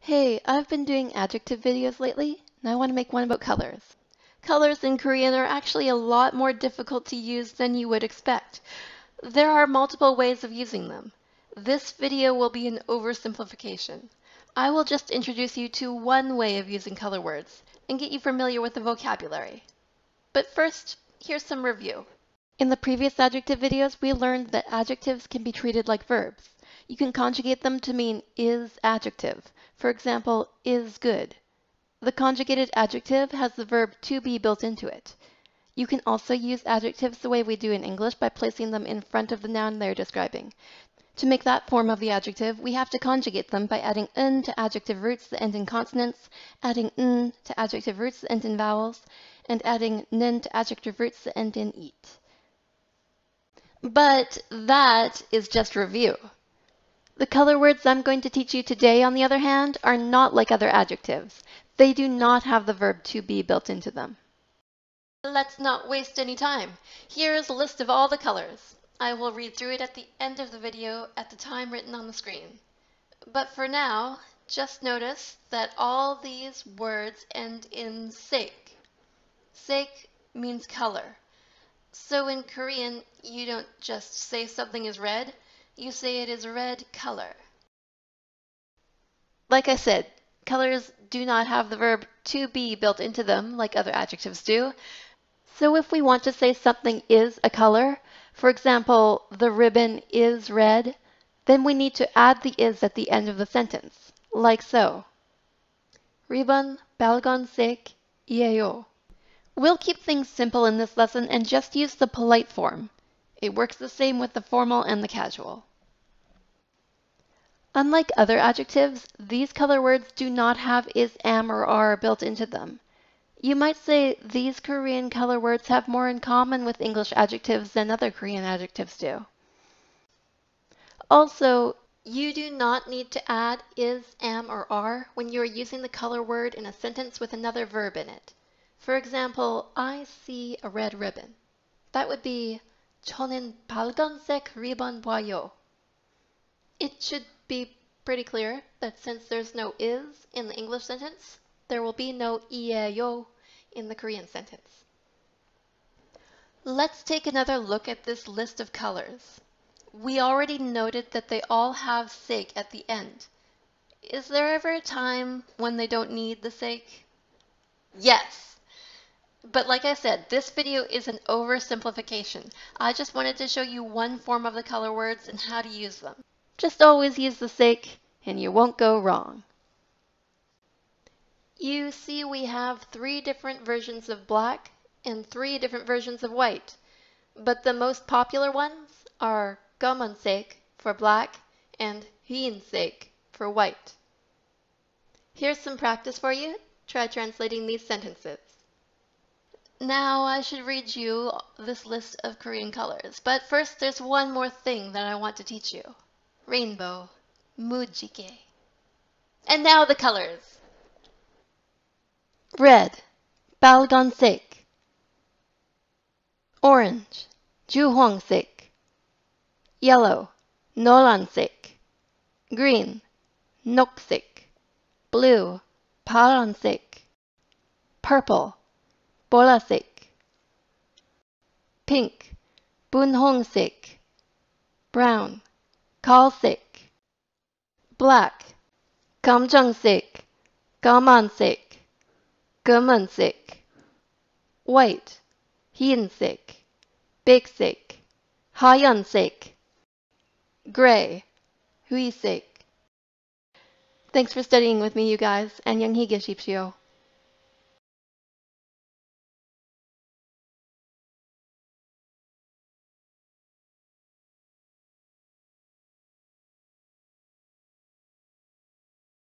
Hey, I've been doing adjective videos lately, and I want to make one about colors. Colors in Korean are actually a lot more difficult to use than you would expect. There are multiple ways of using them. This video will be an oversimplification. I will just introduce you to one way of using color words and get you familiar with the vocabulary. But first, here's some review. In the previous adjective videos, we learned that adjectives can be treated like verbs. You can conjugate them to mean is adjective. For example, is good. The conjugated adjective has the verb to be built into it. You can also use adjectives the way we do in English by placing them in front of the noun they're describing. To make that form of the adjective, we have to conjugate them by adding n to adjective roots that end in consonants, adding n to adjective roots that end in vowels, and adding nen to adjective roots that end in eat. But that is just review. The color words I'm going to teach you today, on the other hand, are not like other adjectives. They do not have the verb to be built into them. Let's not waste any time. Here is a list of all the colors. I will read through it at the end of the video at the time written on the screen. But for now, just notice that all these words end in sek. Sek means color. So in Korean, you don't just say something is red, you say it is red color. Like I said, colors do not have the verb to be built into them like other adjectives do. So if we want to say something is a color, for example, the ribbon is red, then we need to add the is at the end of the sentence, like so. Ribbon 빨간색 이에요. We'll keep things simple in this lesson and just use the polite form. It works the same with the formal and the casual. Unlike other adjectives, these color words do not have is, am, or are built into them. You might say these Korean color words have more in common with English adjectives than other Korean adjectives do. Also, you do not need to add is, am, or are when you are using the color word in a sentence with another verb in it. For example, I see a red ribbon. That would be 저는 빨간색 리본 봐요. It should be pretty clear that since there's no is in the English sentence, there will be no 이에요 in the Korean sentence. Let's take another look at this list of colors. We already noted that they all have sek at the end. Is there ever a time when they don't need the sek? Yes! But like I said, this video is an oversimplification. I just wanted to show you one form of the color words and how to use them. Just always use the sek and you won't go wrong. You see we have 3 different versions of black and 3 different versions of white. But the most popular ones are 검은색 for black and 흰색 for white. Here's some practice for you. Try translating these sentences. Now I should read you this list of Korean colors, but first there's one more thing that I want to teach you. Rainbow, 무지개. And now the colors. Red, 빨간색. Orange, 주황색. Yellow, 노란색. Green, 녹색. Blue, 파란색. Purple, 보라색. Pink, 분홍색. Brown, 갈색. Black, 검정색. 까만색. 검은색. White, 흰색. 백색. 하얀색. Gray, 회색. Thanks for studying with me, you guys. 안녕히 계십시오.